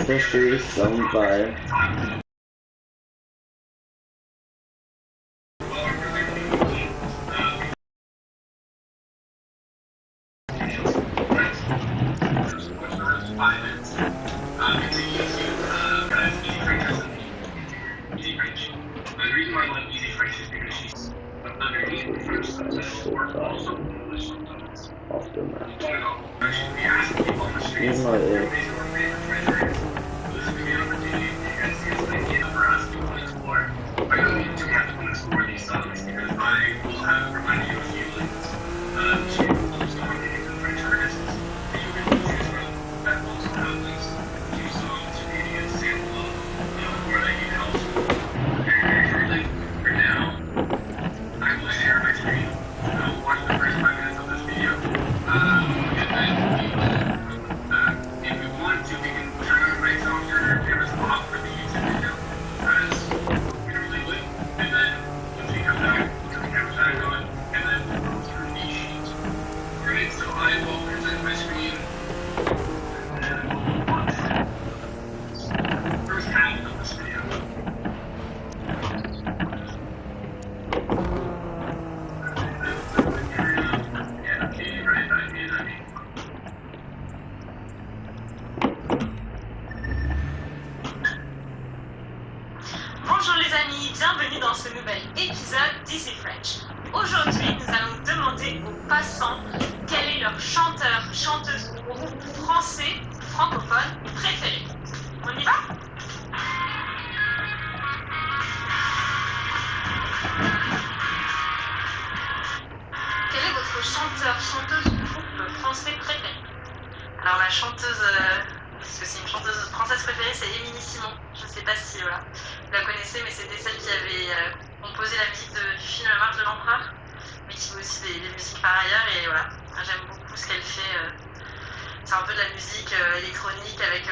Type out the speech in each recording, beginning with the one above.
Fishery sung by off the map. Even though it Bonjour les amis, bienvenue dans ce nouvel épisode d'Easy French. Aujourd'hui, nous allons demander aux passants quel est leur chanteur, chanteuse ou groupe français francophone préféré. On y va? Quel est votre chanteur, chanteuse ou groupe français préféré? Alors la chanteuse, parce que c'est une chanteuse française préférée, c'est Émilie Simon. Je ne sais pas si vous la connaissez, mais c'était celle qui avait composé la musique du film La Marche de l'Empereur, mais qui fait aussi des musiques par ailleurs. Et voilà, j'aime beaucoup ce qu'elle fait. C'est un peu de la musique électronique avec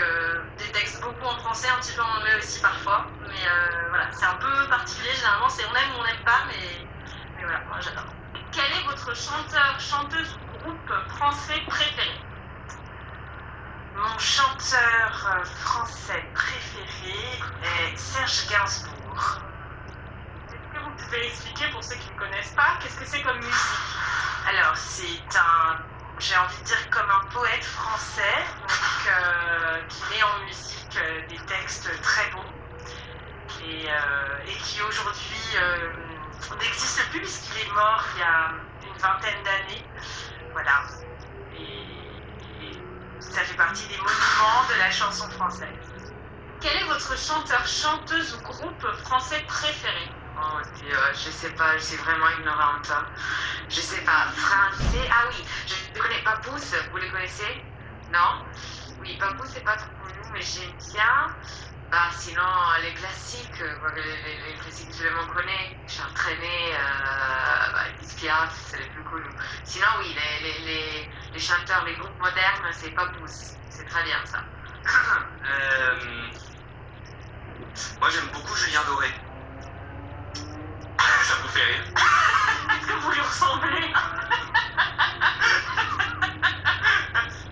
des textes beaucoup en français, un petit peu en anglais aussi parfois. Mais voilà, c'est un peu particulier. Généralement, c'est on aime ou on n'aime pas, mais voilà, moi j'adore. Quel est votre chanteur, chanteuse ou groupe français préféré? Mon chanteur français préféré est Serge Gainsbourg. Est-ce que vous pouvez expliquer pour ceux qui ne connaissent pas, qu'est-ce que c'est comme musique? Alors, c'est j'ai envie de dire comme un poète français, donc, qui met en musique des textes très beaux et qui aujourd'hui n'existe plus puisqu'il est mort il y a une vingtaine d'années. Voilà. Ça fait partie des monuments de la chanson française. Quel est votre chanteur, chanteuse ou groupe français préféré? Oh Dieu, je sais pas, je suis vraiment ignorante. Je sais pas, français, ah oui, je ne connais pas Papousse, vous les connaissez? Non? Oui, Papousse c'est pas trop connu, mais j'aime bien. Bah sinon, les classiques, les classiques tout le monde connaît. J'ai entraîné, Edith Piaf, c'est les plus connus. Sinon oui, les chanteurs, les groupes modernes, c'est Papousse. C'est très bien ça. Moi j'aime beaucoup Julien Doré. Ça vous fait rire? Est-ce que vous lui ressemblez?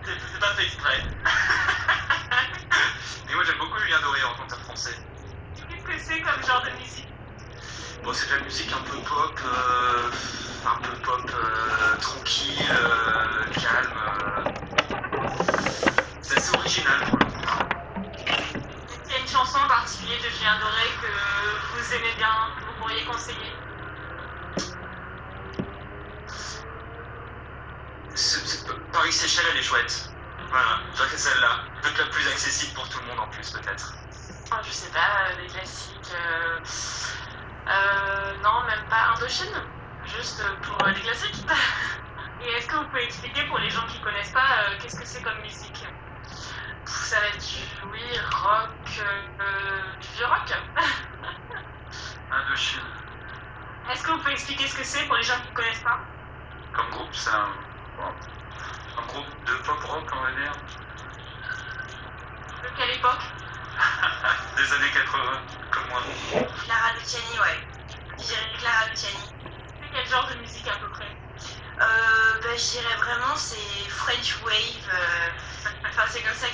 C'est pas fait exprès. Mais moi j'aime beaucoup Julien Doré en chanteur français. Qu'est-ce que c'est comme genre de musique? Bon, c'est de la musique un peu pop, tranquille, calme. C'est assez original pour le coup. Est-ce qu'il y a une chanson en particulier de Julien Doré que vous aimez bien, que vous pourriez conseiller? Paris-Séchelles, elle est chouette. Voilà, je dirais que c'est celle-là. Peut-être la plus accessible pour tout le monde en plus, peut-être. Je sais pas, des classiques. Non, même pas Indochine. Juste pour les classiques. Et est-ce que vous pouvez expliquer pour les gens qui connaissent pas qu'est-ce que c'est comme musique? Ça va être du rock, du vieux rock. Indochine. Est-ce que vous pouvez expliquer ce que c'est pour les gens qui connaissent pas? Comme groupe, c'est un groupe de pop rock, on va dire. De quelle époque? Des années 80, comme moi. Clara Luciani, ouais. Je dirais Clara Luciani. C'est quel genre de musique à peu près? Je dirais vraiment c'est French Wave. Enfin, c'est comme ça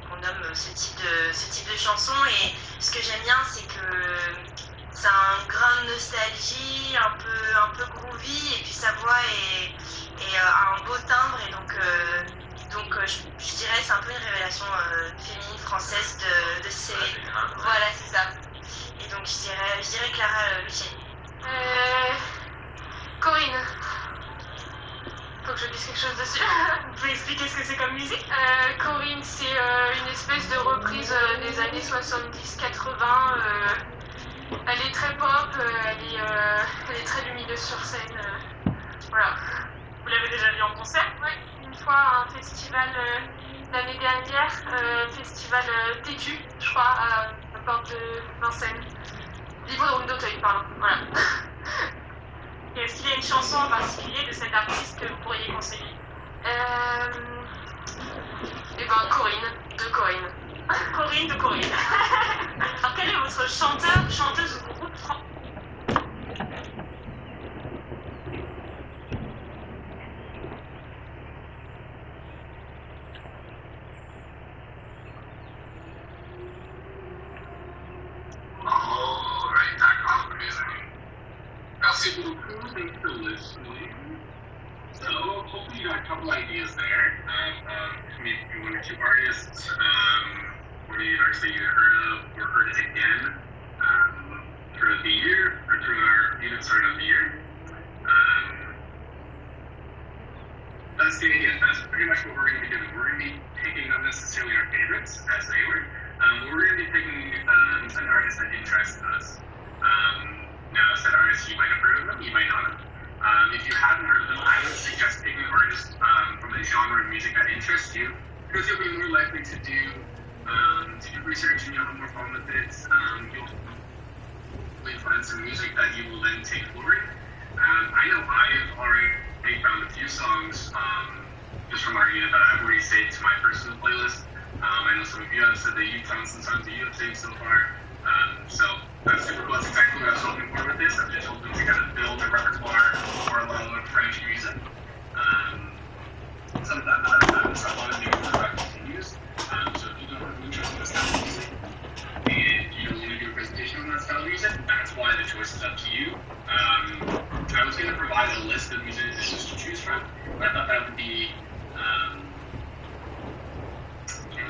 qu'on nomme ce type de chanson. Et ce que j'aime bien, c'est que c'est un grain de nostalgie, un peu groovy, et puis sa voix a un beau timbre, et donc je dirais c'est un peu une révélation féminine française de ces... Voilà, c'est ça. Et donc je dirais Clara Luciani. Corinne. Faut que je dise quelque chose dessus. Vous pouvez expliquer ce que c'est comme musique? Corinne, c'est une espèce de reprise des années 70-80. Elle est très pop, elle est très lumineuse sur scène. Voilà. Vous l'avez déjà vue en concert? Oui, une fois à un festival l'année dernière, festival Tétu, je crois, à la porte de Vincennes. L'hippodrome d'Auteuil, pardon. Voilà. Et est-ce qu'il y a une chanson en particulier de cet artiste que vous pourriez conseiller? Eh ben, Corinne, de Corinne. Corinne de Corinne. Alors, quel est votre chanteur, chanteuse ou groupe Alright, back on music. Merci beaucoup, thanks for listening. So, hopefully you got a couple ideas there of maybe one or two artists, one of the artists that you heard of or heard again throughout the year, or through our started of the year. That's the idea. That's pretty much what we're going to be doing. We're going to be picking not necessarily our favorites, as they were. We're going to be picking an artist that interests us. Now, said artists, you might have heard of them, you might not have. If you haven't heard of them, I would suggest picking an artist from a genre of music that interests you, because you'll be more likely to do research and you'll have more fun with it. You'll find some music that you will then take forward. I know I've already found a few songs just from our unit that I've already saved to my personal playlist. I know some of you have said that you've found some songs that you have saved so far. So that's super cool. That's exactly what I was hoping for with this. I'm just hoping to kind of build a repertoire for a lot of French music. Some of that a lot of things that I can use. So if you don't have an interest in this style of music and you don't want to do a presentation on that style of music, that's why the choice is up to you. I was going to provide a list of musicians to choose from, but I thought that would be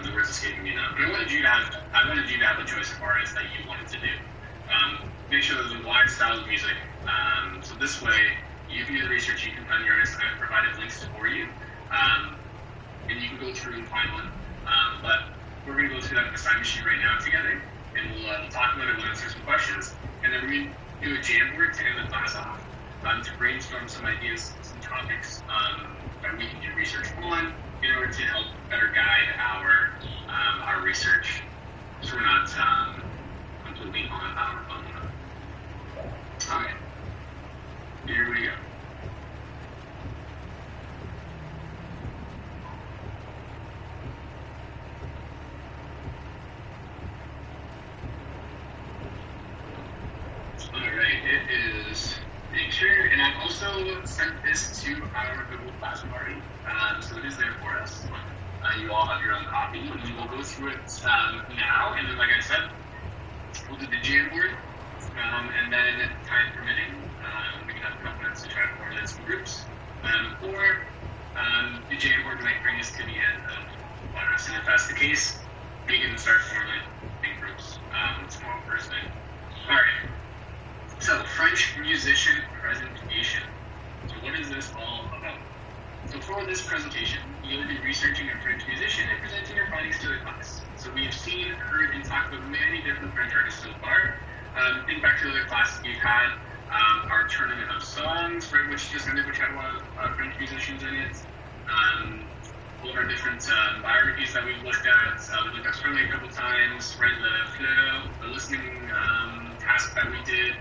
the words escaping me now. But I wanted you to have a choice of artists that you wanted to do. Make sure there's a wide style of music. So this way, you can do the research, you can find your artists. I've provided links for you, and you can go through and find one. But we're going to go through that assignment sheet right now together, and we'll talk about it, we'll answer some questions, and then we're going to do a Jamboard to end the class off to brainstorm some ideas, some topics that we can do research on, in order to help better guide our research, so we're not completely on our own. Okay, here we go. Alright, it is picture, and I've also sent this to our Google Classroom already, so it is there for us. You all have your own copy, and we will go through it now, and then like I said, we'll do the Jamboard, and then time permitting, we can have a couple minutes to try to formulate some groups, or the Jamboard might bring us to the end of class, and if that's the case, we can start formulating groups tomorrow first thing. Alright. So, French musician presentation. So what is this all about? So for this presentation, you will be researching a French musician and presenting your findings to the class. So we have seen, heard, and talked with many different French artists so far. Think back to the other classes we've had, our tournament of songs, right, which just ended, which had a lot of French musicians in it. All of our different biographies that we've looked at. We looked at Strumley a couple times, read the Fleur, the listening task that we did.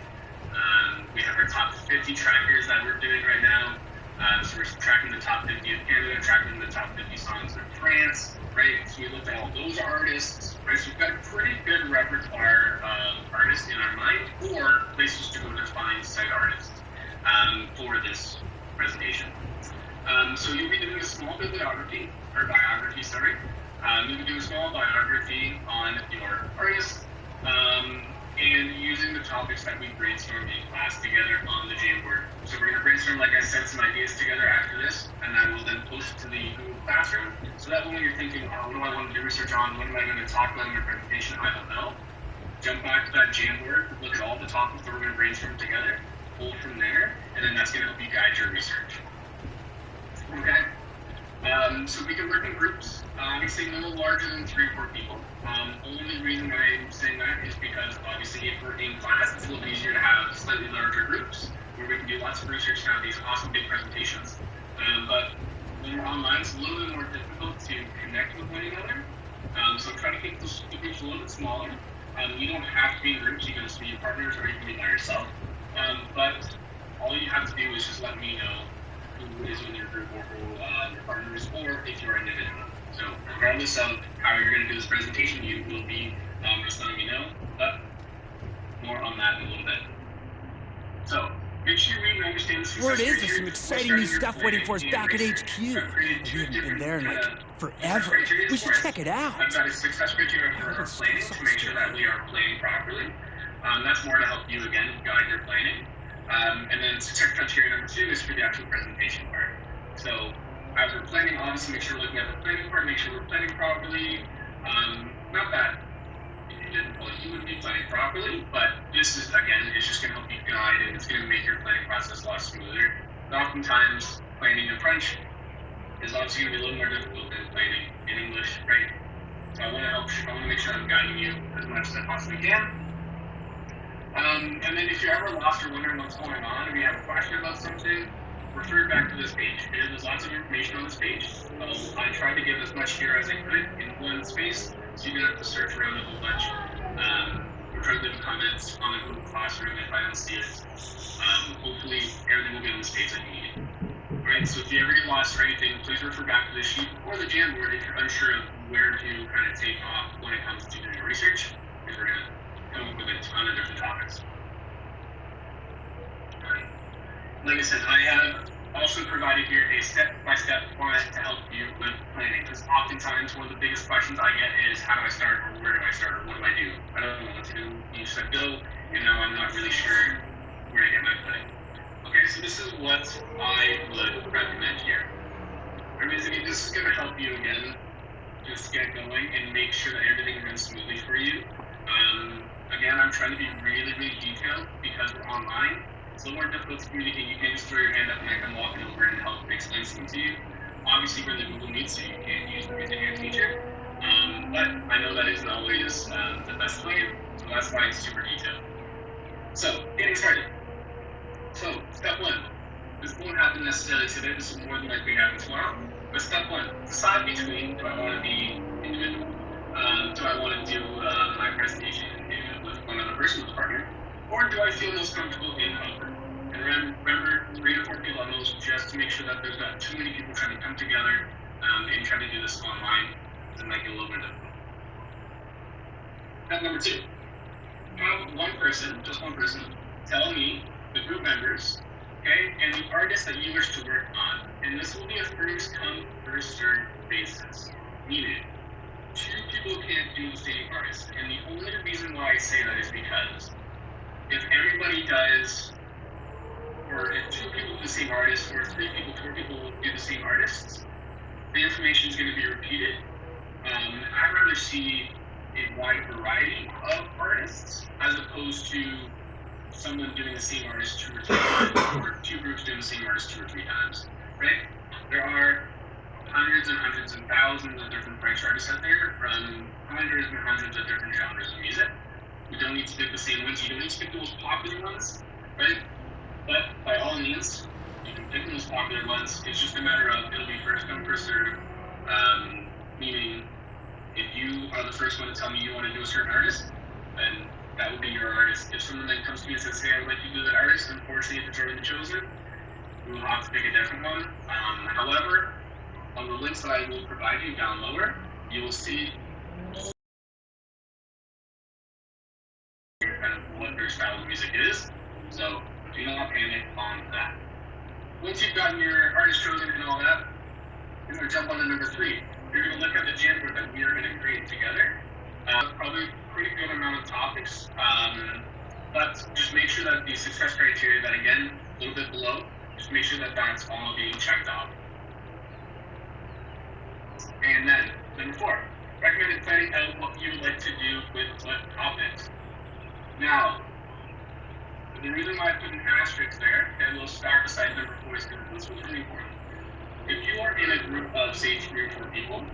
We have our top 50 trackers that we're doing right now. So we're tracking the top 50 of Canada, tracking the top 50 songs of France, right? So we looked at all those artists, right? So we've got a pretty good repertoire of artists in our mind, or places to go to find said artists for this presentation. So you'll be doing a small bibliography, or biography, sorry. You can do a small biography on your artist, and using the topics that we brainstormed in class together on the Jamboard. So we're going to brainstorm, like I said, some ideas together after this, and I will then post it to the Google Classroom, so that when you're thinking, oh, what do I want to do research on, what am I going to talk about in my presentation, I don't know, jump back to that Jamboard, look at all the topics that we're going to brainstorm together, pull from there, and then that's going to help you guide your research. Okay? So we can work in groups. Obviously, no larger than 3 or 4 people. Only reason why I'm saying that is because obviously, if we're in class, it's a little easier to have slightly larger groups where we can do lots of research and have these awesome big presentations. But when we're online, it's a little bit more difficult to connect with one another. So try to keep those groups a little bit smaller. You don't have to be in groups. You can just be your partners, or you can be by yourself. But all you have to do is just let me know who is in your group or who your partner is, or if you're an individual. So regardless of how you're going to do this presentation, you will be just letting me know, but more on that in a little bit. So make sure you read and understand the Word is, there's criteria some exciting before new starting stuff your waiting for us planning back at and HQ. research. We haven't been there in like forever. criteria We should for us. check it out. I've got a success criteria for our planning to make sure that we are planning properly. That's more to help you, again, guide your planning. And then success criteria number 2 is for the actual presentation part. So as we're planning, obviously make sure we're looking at the planning part, make sure we're planning properly. Not that if you didn't, well, you wouldn't be planning properly, but this is, again, it's just going to help you guide, and it's going to make your planning process a lot smoother. And oftentimes, planning in French is obviously going to be a little more difficult than planning in English, right? So I want to make sure I'm guiding you as much as I possibly can. And then if you're ever lost or wondering what's going on, or you have a question about something, refer back to this page. There's lots of information on this page. I tried to give as much here as I could in one space, so you don't have to search around a whole bunch. Or try to leave comments on the Google Classroom if I don't see it. Hopefully, everything will be on this page that you need. Alright, so if you ever get lost or anything, please refer back to this sheet or the Jamboard if you're unsure of where to kind of take off when it comes to doing research, because we're going to come up with a ton of different topics. Alright. Like I said, I have also provided here a step-by-step plan to help you with planning, because oftentimes one of the biggest questions I get is, how do I start, or where do I start, or what do I do? I don't know what to do. You said go, and now I'm not really sure where to get my footing. Okay, so this is what I would recommend here. I mean, this is going to help you, again, just get going and make sure that everything runs smoothly for you. Again, I'm trying to be really, really detailed because we're online. It's a little more difficult to communicate. You can't just throw your hand up and I come walking over and help explain something to you. Obviously, we're in the Google Meet, so you can't use the video teacher. But I know that isn't always the best way, so that's why it's super detailed. So, getting started. So, step 1. This won't happen necessarily today. This will more than likely happen tomorrow. But step 1, decide between, do I want to be individual? Do I want to do my presentation with one other person, with a partner? Or do I feel most comfortable in a group? And remember, 3 to 4 people on those, just to make sure that there's not too many people trying to come together and try to do this online. It might get a little bit difficult. Step number 2. Have one person, just one person, tell me the group members, okay, and the artists that you wish to work on. And this will be a first come, first served basis. Meaning, 2 people can't do the same artist. And the only reason why I say that is because if everybody does, or if 2 people do the same artist, or 3 people, 4 people do the same artists, the information is going to be repeated. I'd rather see a wide variety of artists as opposed to someone doing the same artist 2 or 3 times, or 2 groups doing the same artist 2 or 3 times, right? There are hundreds and hundreds and thousands of different French artists out there from hundreds and hundreds of different genres of music. We don't need to pick the same ones. You don't need to pick the most popular ones, right? But by all means, you can pick the most popular ones. It's just a matter of it'll be first come, first served. Meaning, if you are the first one to tell me you want to do a certain artist, then that will be your artist. If someone then comes to me and says, hey, I would like you to do that artist, unfortunately, if it's already been chosen, we will have to pick a different one. However, on the links that I will provide you down lower, you will see kind of what their style of music is. So do not panic on that. Once you've gotten your artist chosen and all that, we're going to jump on to number 3. you're going to look at the Jamboard that we are going to create together. Probably a pretty good amount of topics, but just make sure that the success criteria, that again, a little bit below, just make sure that that's all being checked off. And then, number 4, recommended planning out what you would like to do with what topics. Now, the reason why I put an asterisk there, and a little star beside number 4 is because this was really important. If you are in a group of, say, 3 or 4 people,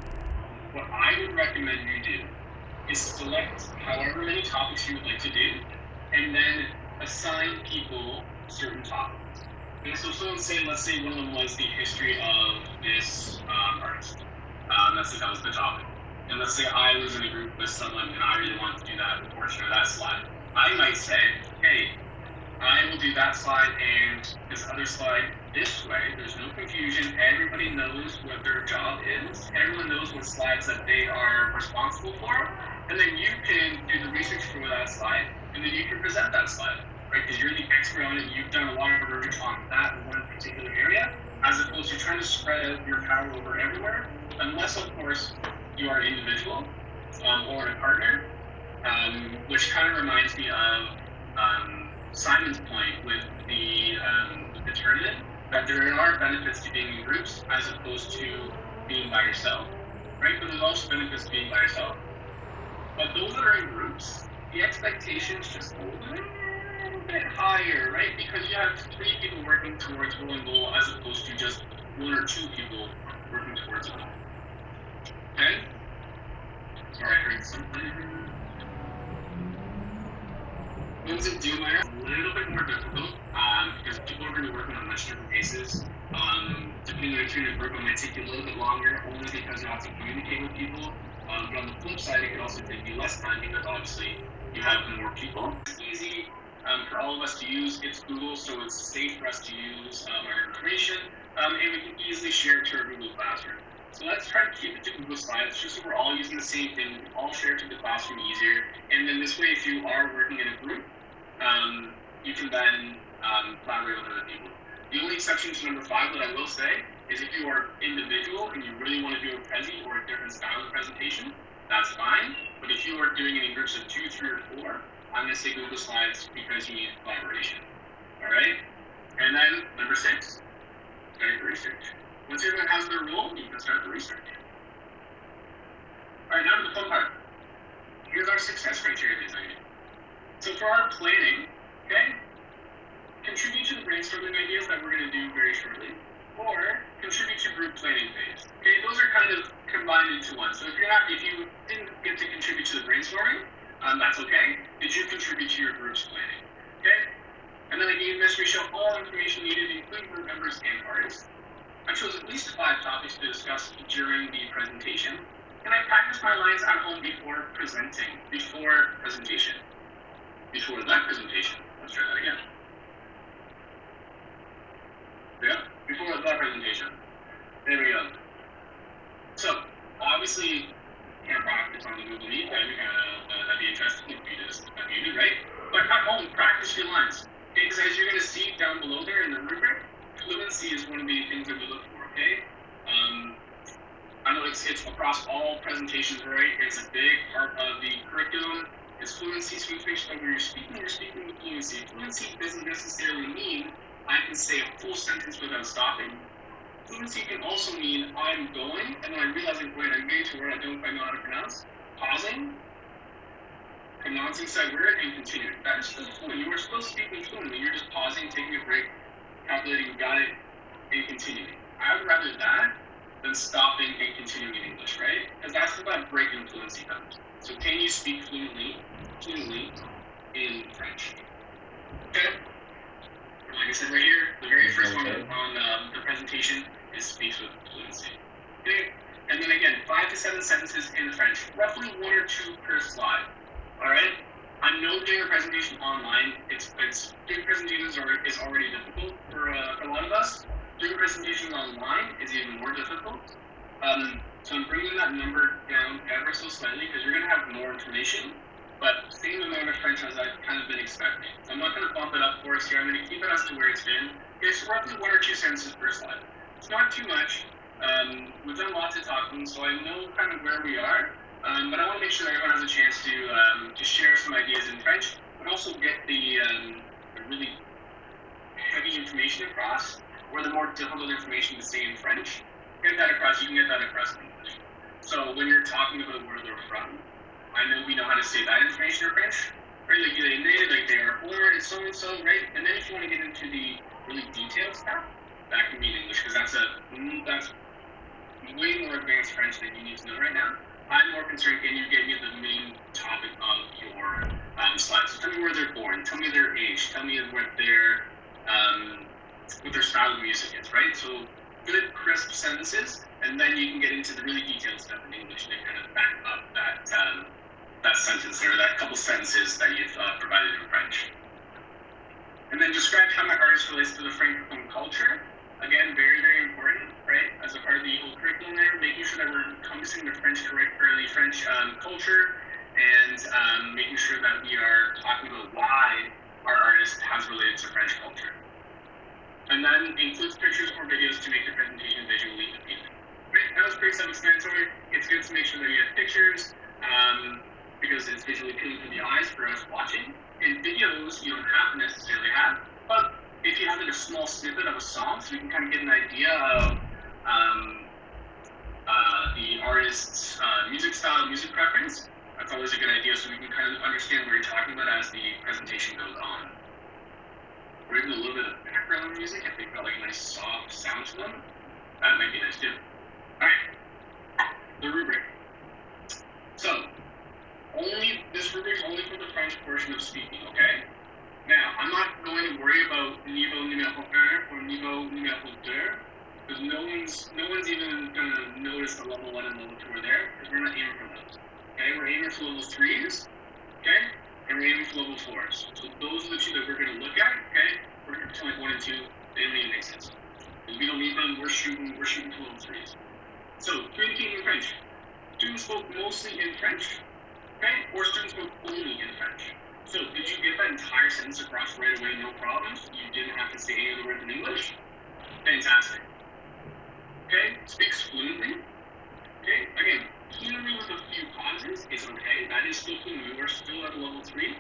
what I would recommend you do is select however many topics you would like to do, and then assign people certain topics. And so someone say, let's say one of them was the history of this artist. Let's say that was the topic. And let's say I was in a group with someone and I really want to do that portion of that slide. I might say, hey, I will do that slide and this other slide this way. There's no confusion. Everybody knows what their job is. Everyone knows what slides that they are responsible for. And then you can do the research for that slide, and then you can present that slide, right? Because you're the expert on it. You've done a lot of research on that one particular area, as opposed to trying to spread out your power over everywhere, unless, of course, you are an individual or a partner, which kind of reminds me of Simon's point with the tournament, that there are benefits to being in groups as opposed to being by yourself, right? But there's also benefits to being by yourself. But those that are in groups, the expectations just a little bit higher, right? Because you have 3 people working towards one goal as opposed to just 1 or 2 people working towards a goal. Okay? Sorry, I heard something. Things that do matter a little bit more difficult because people are going to be working on much different paces. Depending on if you're in a group, it might take you a little bit longer, only because you have to communicate with people. But on the flip side, it can also take you less time because obviously you have more people. It's easy for all of us to use. It's Google, so it's safe for us to use our information, and we can easily share it to our Google Classroom. So let's try to keep it to Google Slides, just so we're all using the same thing. We can all share it to the classroom easier. And then this way, if you are working in a group, you can then collaborate with other people. The only exception to number 5 that I will say is if you are individual and you really want to do a prezi or a different style of presentation, that's fine. But if you are doing it in groups of 2, 3, or 4, I'm going to say Google Slides because you need collaboration. All right? And then number 6, start the research. Once everyone has their role, you can start the research. All right, now to the fun part. Here's our success criteria design. So for our planning, okay, contribute to the brainstorming ideas that we're going to do very shortly, or contribute to group planning phase. Okay, those are kind of combined into one. So if you didn't get to contribute to the brainstorming, that's okay. Did you contribute to your group's planning? Okay, and then I gave this. We show all information needed, including group members and artists. I chose at least 5 topics to discuss during the presentation, and I practiced my lines at home before presentation. Before that presentation. Let's try that again. Yeah, before that presentation. There we go. So, obviously, can't practice on the Google Meet. That'd be interesting if you just unmuted, right? But at home, practice your lines. Okay, because as you're going to see down below there in the rubric, fluency is one of the things that we look for, okay? I know it's across all presentations, right? It's a big part of the curriculum. It's fluency, so make sure that when you're speaking with fluency. Fluency doesn't necessarily mean I can say a full sentence without stopping. Fluency can also mean I'm going, and then I realize I'm getting to a word I don't quite know how to pronounce, pausing, pronouncing said word, and continuing. That is still fluent. You are still speaking fluently. You're just pausing, taking a break, calculating you got it, and continuing. I would rather that than stopping and continuing in English, right? Because that's where that break in fluency comes. So can you speak fluently in French? Okay? Like I said right here, the very first one on the presentation is speaks with fluency. Okay? And then again, 5 to 7 sentences in French, roughly 1 or 2 per slide. All right? I know doing a presentation online, doing presentations is already difficult for a lot of us. Doing presentations online is even more difficult. So I'm bringing that number down ever so slightly because you're going to have more information, but same amount of French as I've kind of been expecting. So I'm not going to bump it up for us here. I'm going to keep it as to where it's been. It's roughly 1 or 2 sentences per slide. It's not too much, we've done lots of talking, so I know kind of where we are. But I want to make sure that everyone has a chance to share some ideas in French, but also get the really heavy information across, or the more difficult information to say in French. Get that across. You can get that across in English. So when you're talking about where they're from, I know we know how to say that information in French. Right, like they native, like they are born, so and so, right? And then if you want to get into the really detailed stuff, that can be in English, because that's way more advanced French than you need to know right now. I'm more concerned, can you get me the main topic of your slides? So tell me where they're born, tell me their age, tell me what their style of music is, right? So good, crisp sentences, and then you can get into the really detailed stuff in English to kind of back up that sentence or that couple sentences that you've provided in French. And then describe how my artist relates to the Francophone culture. Again, very, very important, right? As a part of the whole curriculum there, making sure that we're encompassing the French culture, and making sure that we are talking about why our artist has related to French culture. And then includes pictures or videos to make the presentation visually appealing. Right? That was pretty self-explanatory. It's good to make sure that you have pictures, because it's visually appealing to the eyes for us watching. In videos, you don't have to necessarily have, but if you have like a small snippet of a song, so we can kind of get an idea of the artist's music style, music preference, that's always a good idea, so we can kind of understand what you're talking about as the presentation goes on. Or even a little bit of background music, if they've got like a nice soft sound to them, that might be nice too. Alright, the rubric. So, this rubric is only for the French portion of speaking, okay? Now, I'm not going to worry about niveau numéro 1 or niveau numéro 2, because no one's even going to notice the level 1 and level 2 are there, because we're not aiming for those. Okay, we're aiming for level 3s, okay? And we're aiming for level 4s. So those are the two that we're going to look at, okay? We're going to pretend like 1 and 2, they don't even make sense. Because we don't need them, we're shooting for level 3s. So, communicating in French. Students spoke mostly in French, okay? Or students spoke only in French. So, did you get that entire sentence across right away, no problems? You didn't have to say any of the words in English? Fantastic. Okay, speaks fluently. Okay, again, fluently with a few pauses is okay. That is still fluent. We're still at level 3.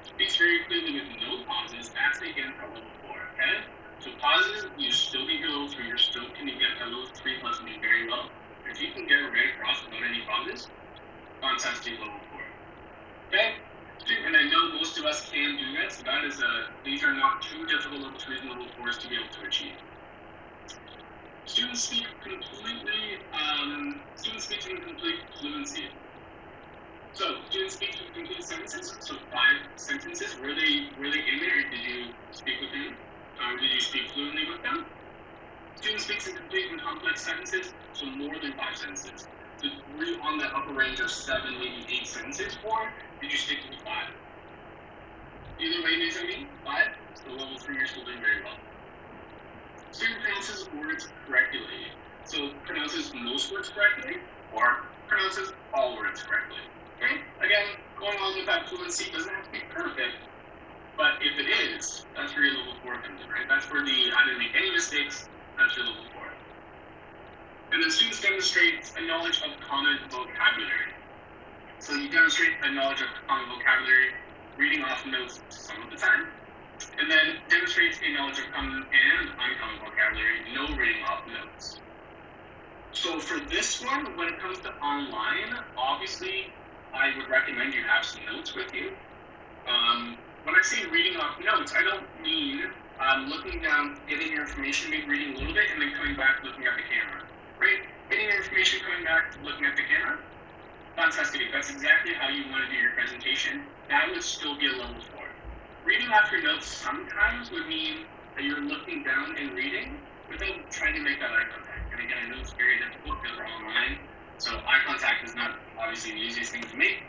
Speaks very clearly with no pauses. That's again for level 4. Okay, so pauses, you still need your level 3. You're still going to get that level 3 plus me very well. If you can get it right across without any pauses, fantastic level 4. Okay, and I know most of us can do that. So that is these are not too difficult level 3s and level 4s to be able to achieve. Students speak in complete fluency. So, students speak in complete sentences. So 5 sentences. Were they in there, or did you speak with them? Or did you speak fluently with them? Students speak in complete and complex sentences. So more than 5 sentences. So were you on the upper range of 7, maybe 8 sentences, or did you stick to the 5? Either way, you know what I mean? 5. So level 3, you're still doing very well. Student pronounces words correctly. So pronounces most words correctly, or pronounces all words correctly. Okay? Again, going on with that fluency doesn't have to be perfect, but if it is, that's where your level 4 comes in, right? That's where I didn't make any mistakes, that's your level 4. And then students demonstrate a knowledge of common vocabulary. So you demonstrate a knowledge of common vocabulary, reading off notes some of the time. And then demonstrates a knowledge of common and uncommon vocabulary, no reading off notes. So for this one, when it comes to online, obviously, I would recommend you have some notes with you. When I say reading off notes, I don't mean looking down, getting your information, maybe reading a little bit, and then coming back, looking at the camera. Right? Getting your information, coming back, looking at the camera. Fantastic. That's exactly how you want to do your presentation. That would still be a level 4. Reading off your notes sometimes would mean that you're looking down and reading without trying to make that eye contact. And again, I know it's very difficult because we're online, so eye contact is not obviously the easiest thing to make.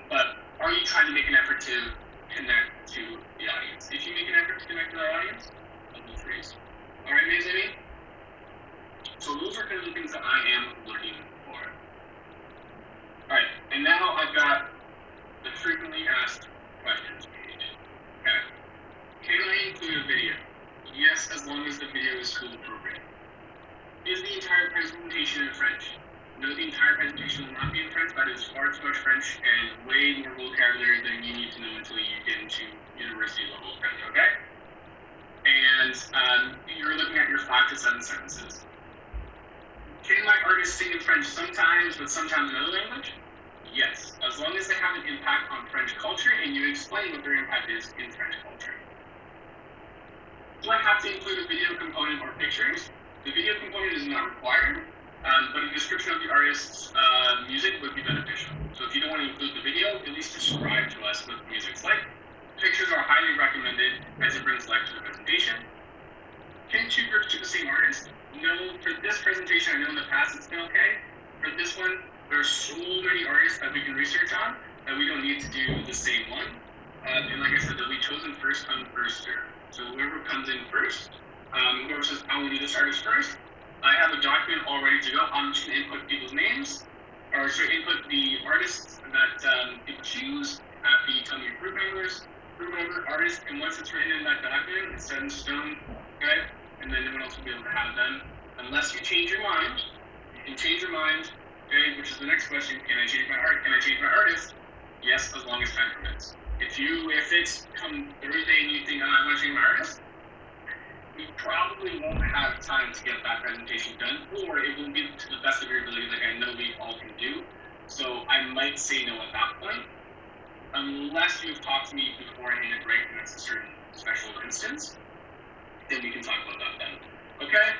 But are you trying to make an effort to connect to the audience? If you make an effort to connect to the audience, level 3s. All right, Mayzami? So those are kind of the things that I am looking for. All right, and now I've got the frequently asked questions page. Okay. Can I include a video? Yes, as long as the video is school appropriate. is the entire presentation in French? No, the entire presentation will not be in French. That is far too much French and way more vocabulary than you need to know until you get into university level French, okay? And you're looking at your 5 to 7 sentences. Can my artist sing in French sometimes, but sometimes in another language? Yes, as long as they have an impact on French culture and you explain what their impact is in French culture. Do I have to include a video component or pictures? The video component is not required, but a description of the artist's music would be beneficial. So if you don't want to include the video, at least describe to us what the music's like. Pictures are highly recommended as it brings life to the presentation. Can 2 groups do the same artist? No, for this presentation, I know in the past it's been okay. For this one, there are so many artists that we can research on that we don't need to do the same one. And like I said, they'll be chosen first come, first served. So whoever comes in first, whoever says, I want to do this artist first, I have a document all ready to go. I'm just going to input people's names, or sorry, input the artists that people choose after you tell me your group member, artist, and once it's written in that document, it's set in stone, okay? And then no one else will be able to have them. Unless you change your mind, you can change your mind, okay? Which is the next question, can I change my art? Can I change my artist? Yes, as long as time permits. If it's come Thursday and you think, I want to change my artist, we probably won't have time to get that presentation done, or it won't be to the best of your ability like I know we all can do. So I might say no at that point, unless you've talked to me beforehand, right, and that's a certain special instance, then we can talk about that then. Okay?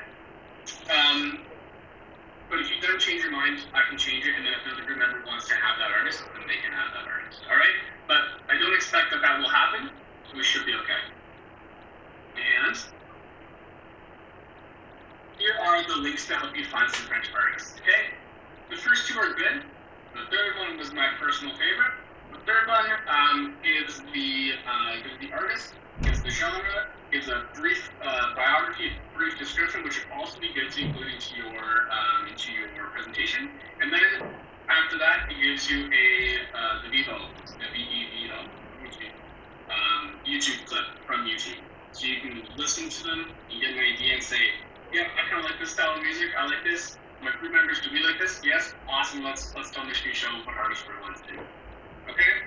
But if you don't change your mind, I can change it, and then if another group member wants to have that artist, then they can have that artist. Alright? But I don't expect that will happen, so we should be okay. And here are the links to help you find some French artists, okay? The first 2 are good. The third one was my personal favorite. The third one gives the artist, gives the genre, gives a brief biography, brief description, which should also be good to include into your presentation. And then after that, it gives you the VEVO, YouTube clip from YouTube. So you can listen to them and get an idea and say, yeah, I kind of like this style of music. I like this. My group members, do we like this? Yes. Awesome. Let's tell the screen show what artist we want to do. Okay?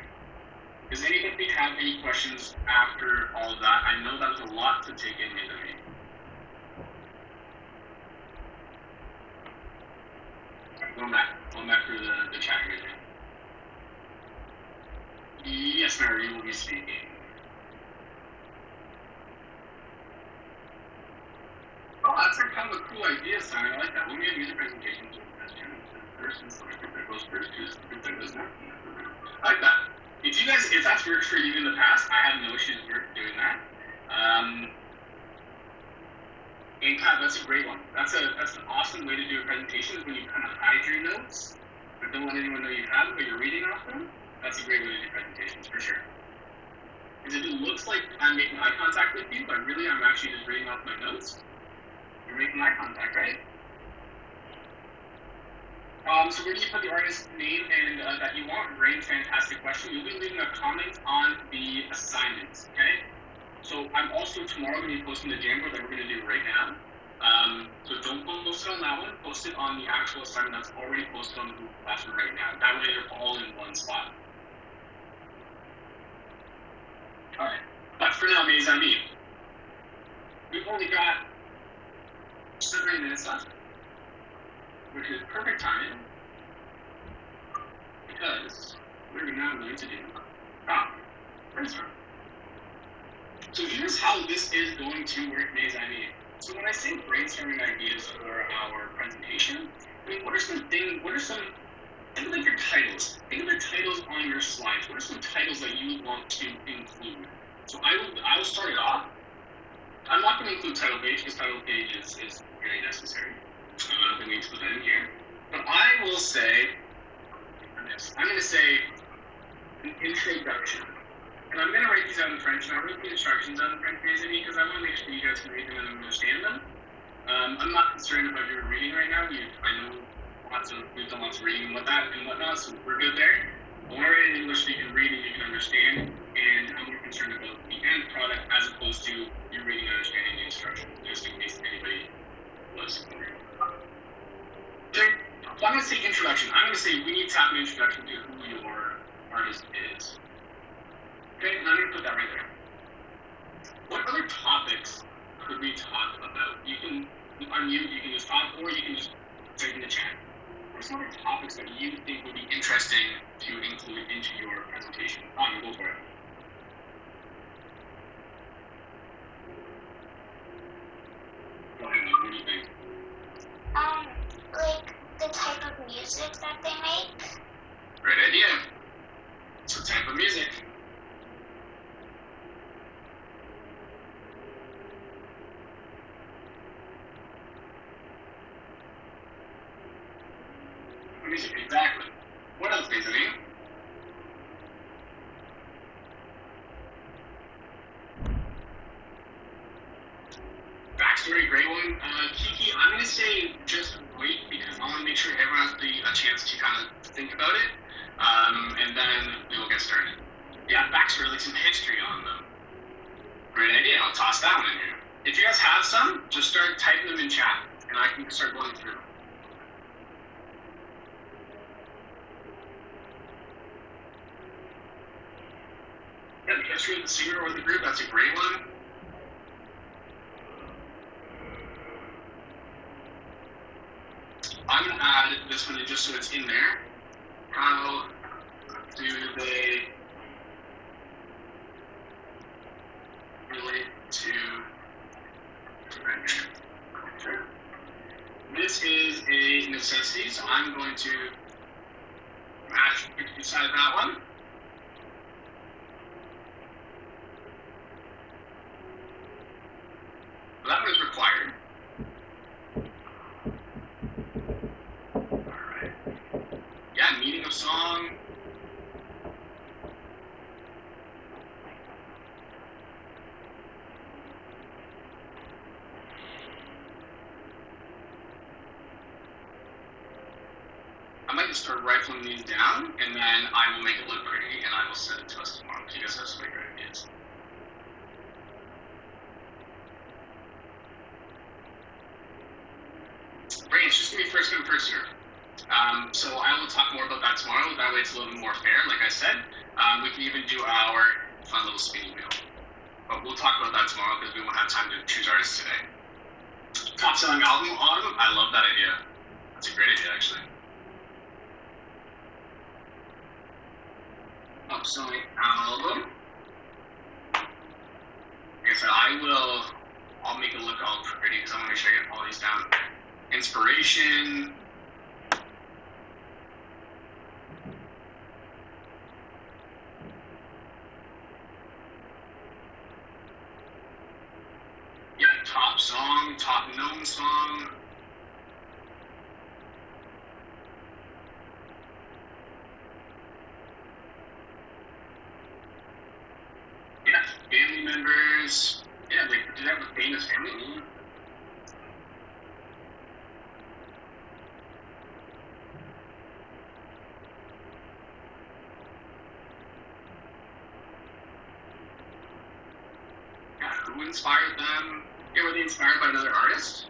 Does anybody have any questions after all of that? I know that was a lot to take in, maybe. Going back through the chat here. Yes, Mary, you will be speaking. Oh, that's kind of a cool idea, Simon. I like that. When we have music presentations, first and select group that goes first, choose the group that goes next. I like that. If that's worked for you in the past, I have no issues with doing that. And Pat, that's a great one. That's an awesome way to do a presentation is when you kind of hide your notes, but don't let anyone know you have them, but you're reading off them. That's a great way to do presentations, for sure. Because if it looks like I'm making eye contact with you, but really I'm actually just reading off my notes, you're making eye contact, right? So where do you put the artist's name and that you want? Great, fantastic question. You'll be leaving a comment on the assignments, okay? So I'm also tomorrow going to be posting the Jamboard that we're going to do right now. So don't post it on that one. Post it on the actual assignment that's already posted on the Google Classroom right now. That way they're all in one spot. All right. But for now, mes amis, we've only got 7 minutes left, which is perfect timing, because we're now going to do brainstorm. So here's how this is going to work, mes amis. So when I say brainstorming ideas for our presentation, I mean, think of like your titles. Think of the titles on your slides. What are some titles that you want to include? So I will start it off. I'm not going to include title page because title page is very necessary. I'm going to need to put that in here. But I will say, I'm going to say an introduction. And I'm going to write these out in French, and I'll write the instructions out in French because I want to make sure you guys can read them and understand them. I'm not concerned about your reading right now. I know we've done lots of reading and whatnot, so we're good there. I want to write it in English so you can read and you can understand, and I'm more concerned about the end product as opposed to you reading and understanding the instructions, just in case anybody was wondering. I'm going to say introduction. I'm going to say we need to have an introduction to who your artist is. Okay, and I'm going to put that right there. What other topics could we talk about? You can unmute, you can just talk, or you can just type in the chat. What are some other topics that you think would be interesting to include into your presentation? Go for it. Go ahead, Mom, what do you think? Like the type of music that they make. Great idea. So type of music. Music, exactly. What else, Benjamin? Backstory, great one. Kiki, I'm going to say just wait because I want to make sure everyone has a chance to kind of think about it, and then we will get started. Yeah, backstory, like some history on them. Great idea. I'll toss that one in here. If you guys have some, just start typing them in chat, and I can start going through. Yeah, the history of the singer or the group, that's a great one. I'm going to add this one in just so it's in there. How do they relate to friendship? This is a necessity, so I'm going to match beside that one. That one is required. Alright. Yeah, meaning of song. I might just start rifling these down, and then I will make it look pretty, and I will send it to us tomorrow. You guys have some great ideas. Great, it's just going to be first come, first serve. So I will talk more about that tomorrow. That way it's a little bit more fair, like I said. We can even do our fun little spinning wheel. But we'll talk about that tomorrow because we won't have time to choose artists today. Top selling album, Autumn. I love that idea. That's a great idea, actually. Top selling album. Like I said, I'll make it look all pretty because I want to make sure I get all these down. Inspiration. Yeah, top song, top known song. Yeah, family members. Yeah, like, do they have a famous family name? Yeah, who inspired them? Yeah, were they inspired by another artist?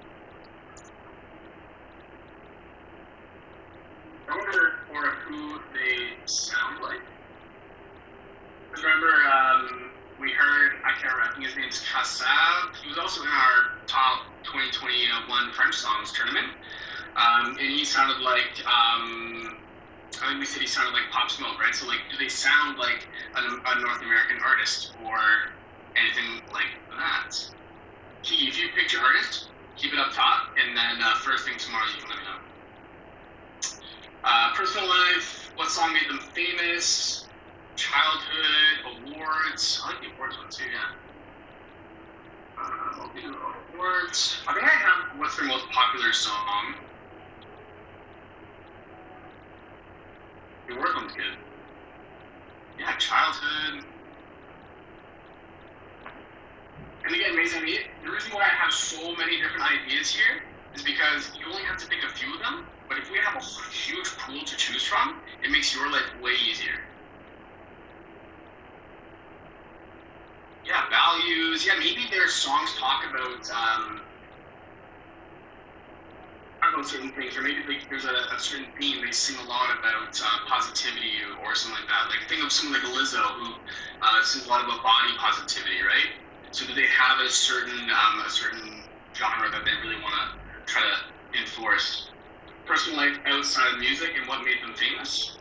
I wonder or who they sound like. Because remember, we heard, I can't remember, I think his name's Kassav. He was also in our top 2021 French songs tournament. And he sounded like, I think we said he sounded like Pop Smoke, right? So, like, do they sound like a North American artist or anything like that? Key, if you pick your artist, keep it up top, and then first thing tomorrow you can let me know. Personal life, what song made them famous? Childhood, awards. I like the awards one too, yeah. I'll do awards. I think I have what's their most popular song. The awards one's good. Yeah, childhood. And again, Mason, the reason why I have so many different ideas here is because you only have to pick a few of them, but if we have a huge pool to choose from, it makes your life way easier. Yeah, values. Yeah, maybe their songs talk about, I talk about certain things, or maybe like there's a certain theme they sing a lot about positivity or something like that. Like think of someone like Lizzo who sings a lot about body positivity, right? So do they have a certain genre that they really want to try to enforce? Personal life outside of music and what made them famous?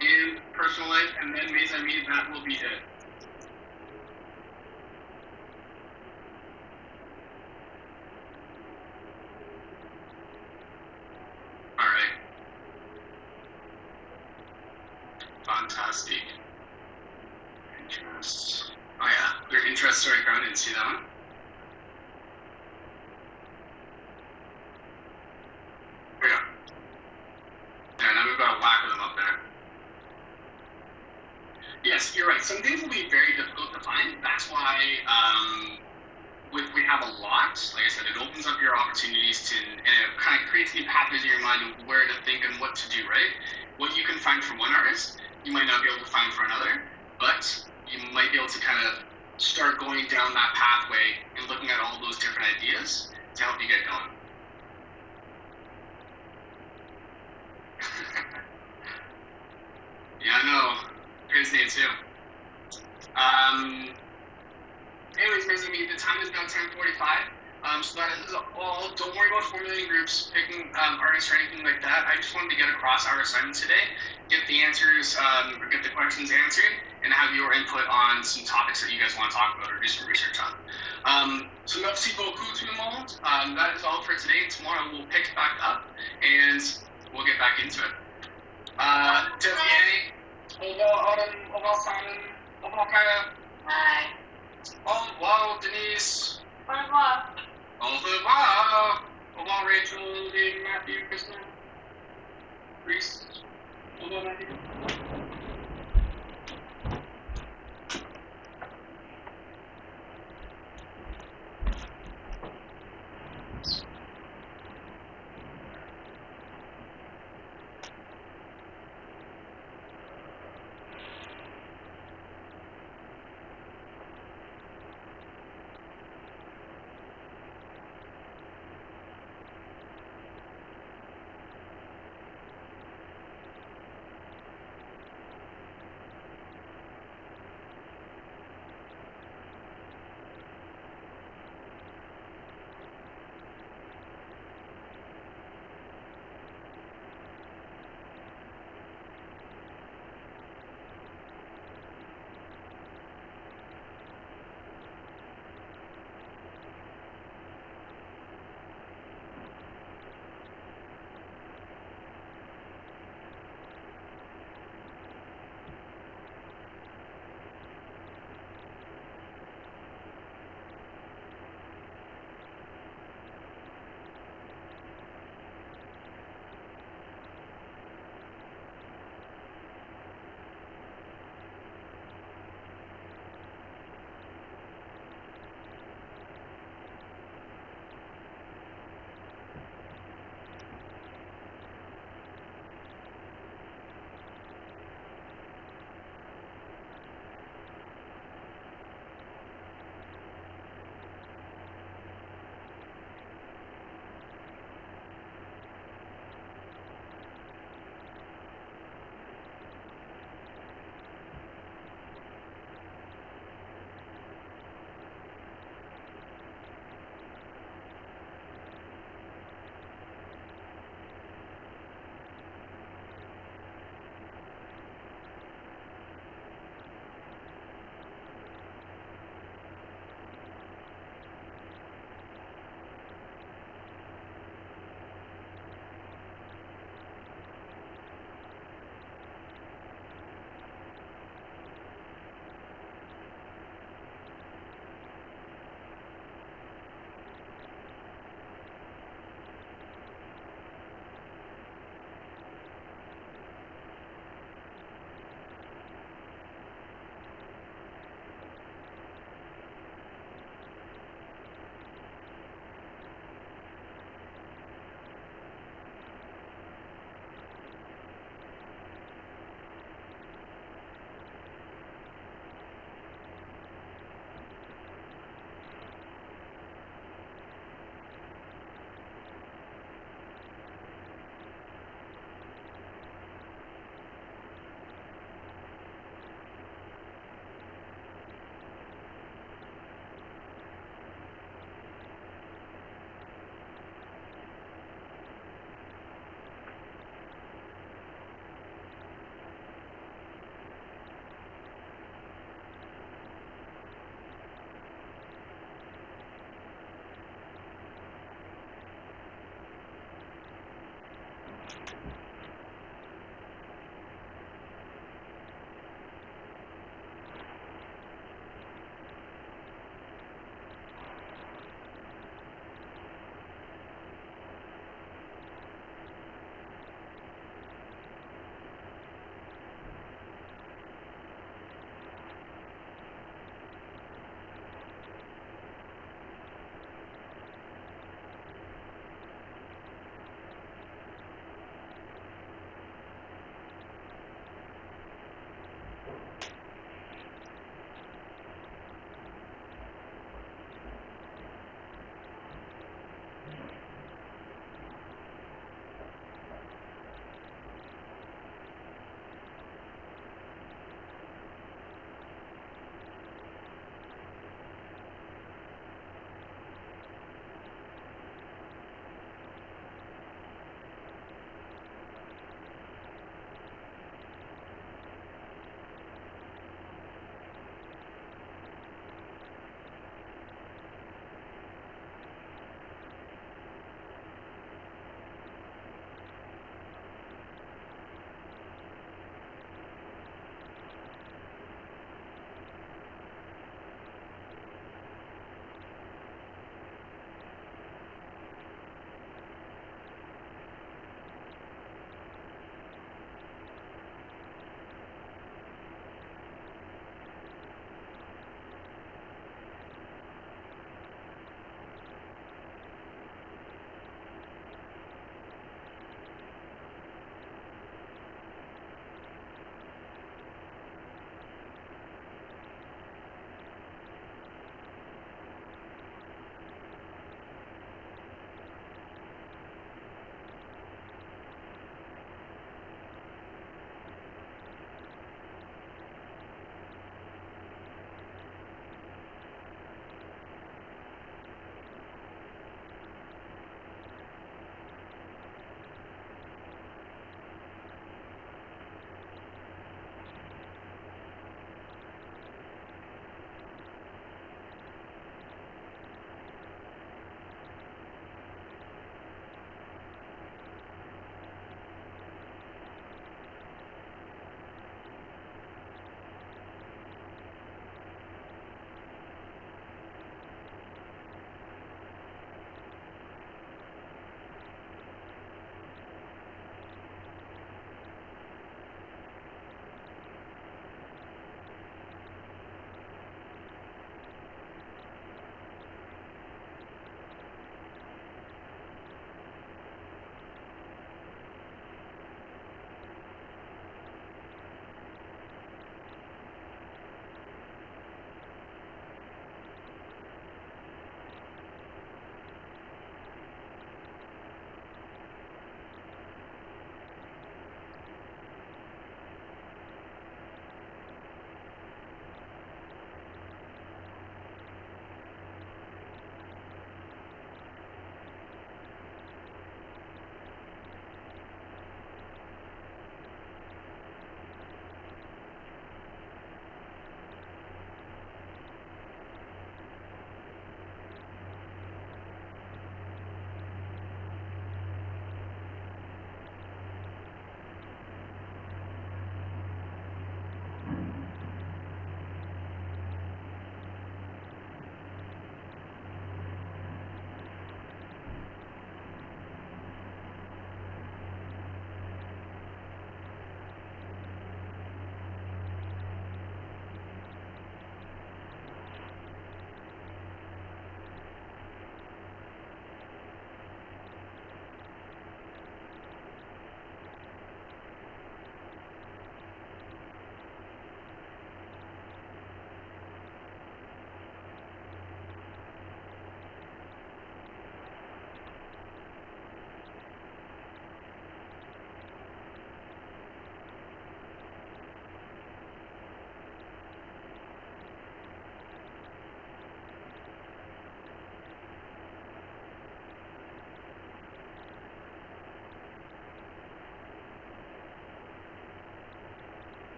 And personal life, and then Maze I Made, that will be it. Alright. Fantastic. Interests. Oh yeah, their interests, sorry, I didn't see that one. Here we go. Yeah, now we've got a whack of them up there. Yes, you're right. Some things will be very difficult to find. That's why we have a lot. Like I said, it opens up your opportunities and it kind of creates new pathways in your mind of where to think and what to do, right? What you can find for one artist, you might not be able to find for another, but you might be able to kind of start going down that pathway and looking at all those different ideas to help you get going. Yeah, I know. His name too. Anyways, basically, the time is now 10:45. So that is all. Don't worry about formulating groups, picking artists or anything like that. I just wanted to get across our assignment today, get the answers, or get the questions answered, and have your input on some topics that you guys want to talk about or do some research on. So merci beaucoup tout le monde. That is all for today. Tomorrow we'll pick back up and we'll get back into it. Devier, au revoir Autumn, au revoir Simon, au revoir Kaya. Bye. Au revoir Denise. Au revoir. Au revoir. Au revoir Rachel and Matthew, Kristen, Reese. Au revoir Matthew.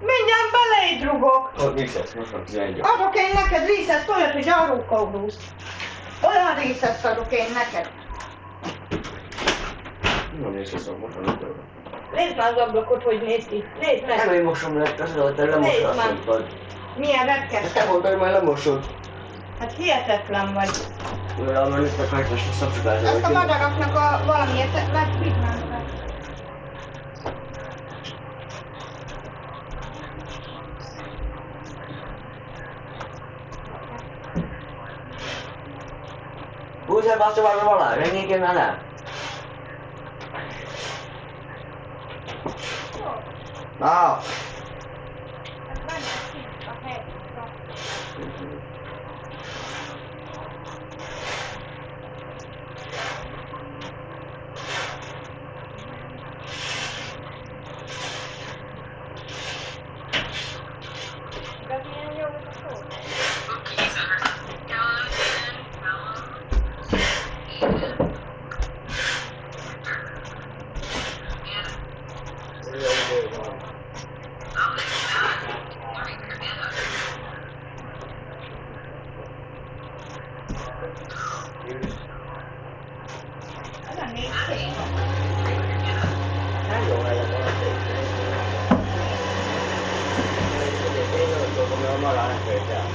Mindjárt beléd rugok. Ott visszasz, most már 11. Adok én neked részest olyat, hogy arról rúgsz. Olyan részest adok én neked. Nem visszaszom, most már nem. Nézd már az ablakot, hogy néz ki. Nézd meg. Nem én mosom le, azt mondod, te lemosod, azt mondtad. Milyen Ezt retkes. te mondtad, hogy majd lemosod. Hát hihetetlen vagy. Olyan, mert itt meg hajtás a szapcsukát. Ezt a madaraknak a valamiért lett vidmánta. Húzzál be azt a vágom alá, menjék én alá. Na! Ez benne kint a helyben. Ez milyen jó ez a szó? Cookies are skeleton, melon, Ethan, Ez a négy szép. Nem jó helyen van a szépen. Én nem tudom, hogy a marán nem félt el.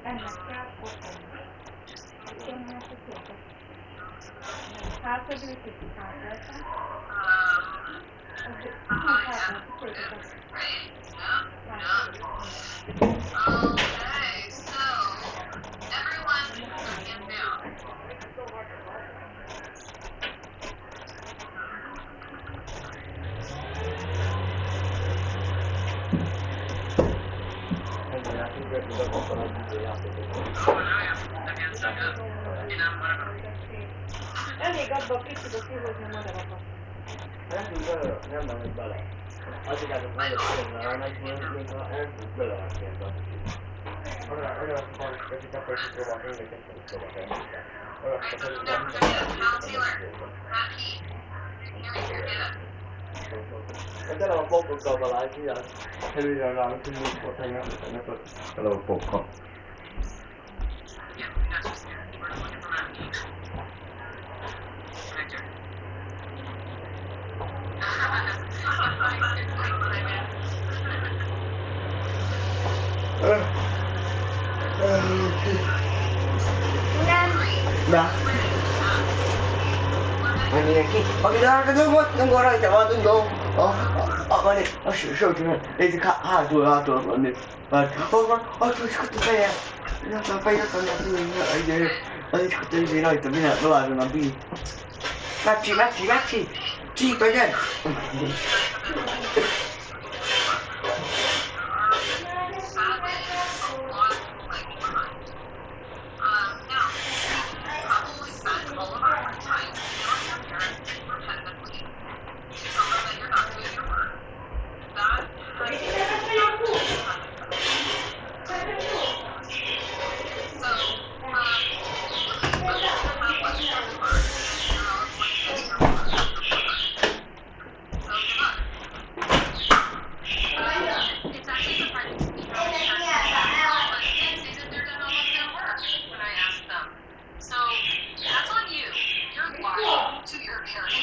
Ennek kell fotózni. Hát, hogy ő kicsit hátráltam. Okay, so everyone put their hand down. Ezzel játékot, hogy a katonai bűző játékot. Oh, no, yeah. Their hands stuck up. You know, whatever. Elég abba a kicsit kihozni a madarakat. Nem tud bele, nem mennek bele. Azért állok meg a szépen, mint ha nem tud bele a szépen. Olyan van, hogy itt akkor is próbál, mindenket nem próbál elmondani. Olyan, hogy Alright, so don't forget, Hal Taylor, not Pete. Harry, get up. Tele a pokokkal Balázs, ilyen. Előre rám, hogy nincs volt engem. Tele a pokkal. Yeah, we got this here. We're looking for that Pete. Right there. Na. Menjél ki. Aki rajta volt, nem van rajta, van tudom. A sőt, nézzük hátul vanni. Hol van? Ott van a feje. Ott van a feje, ott van a feje. Az is kutatja izé rajta, minden Balázson a bí. Megcsi! Csípegyen!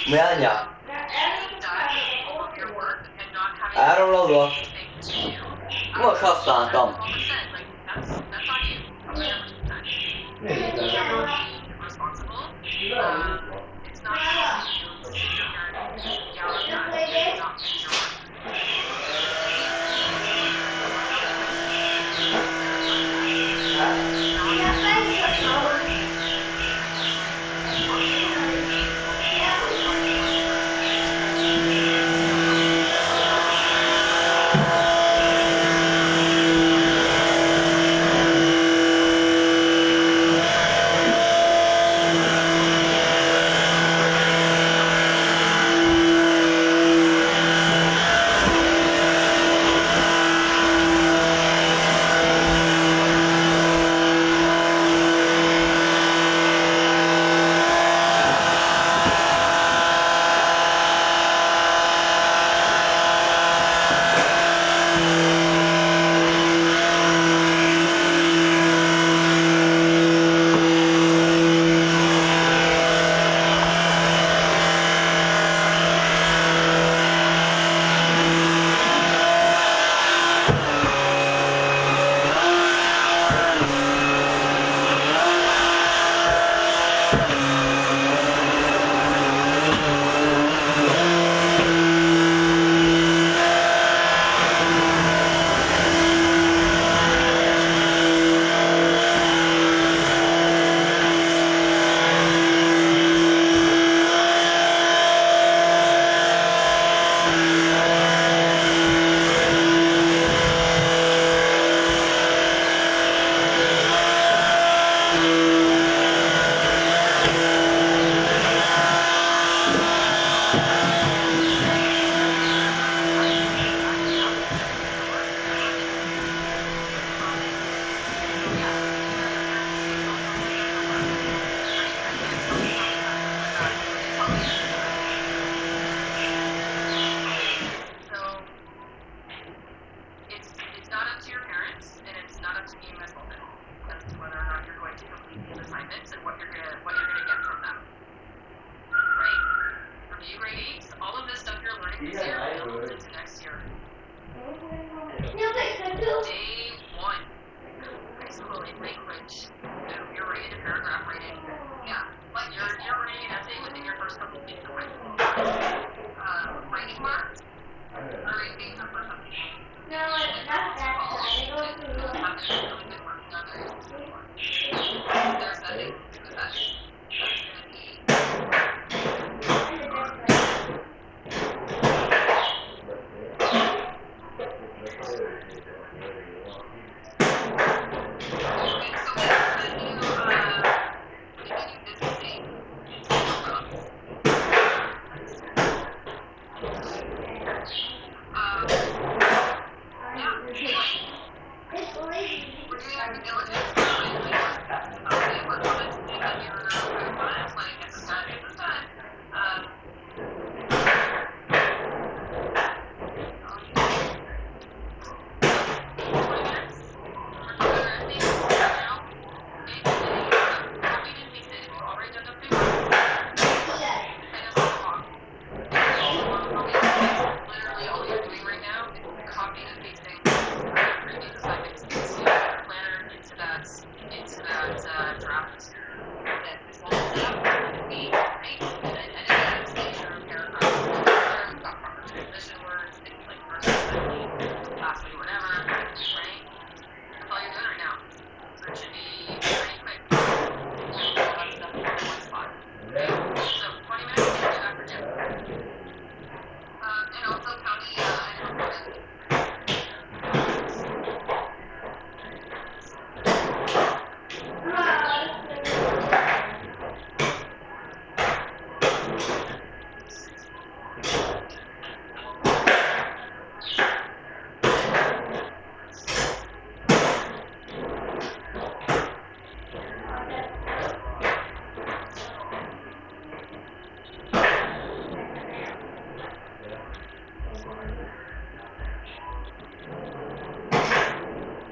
Mi anyja? Elrólodva? Most használtam. No, it's not that bad. I don't know.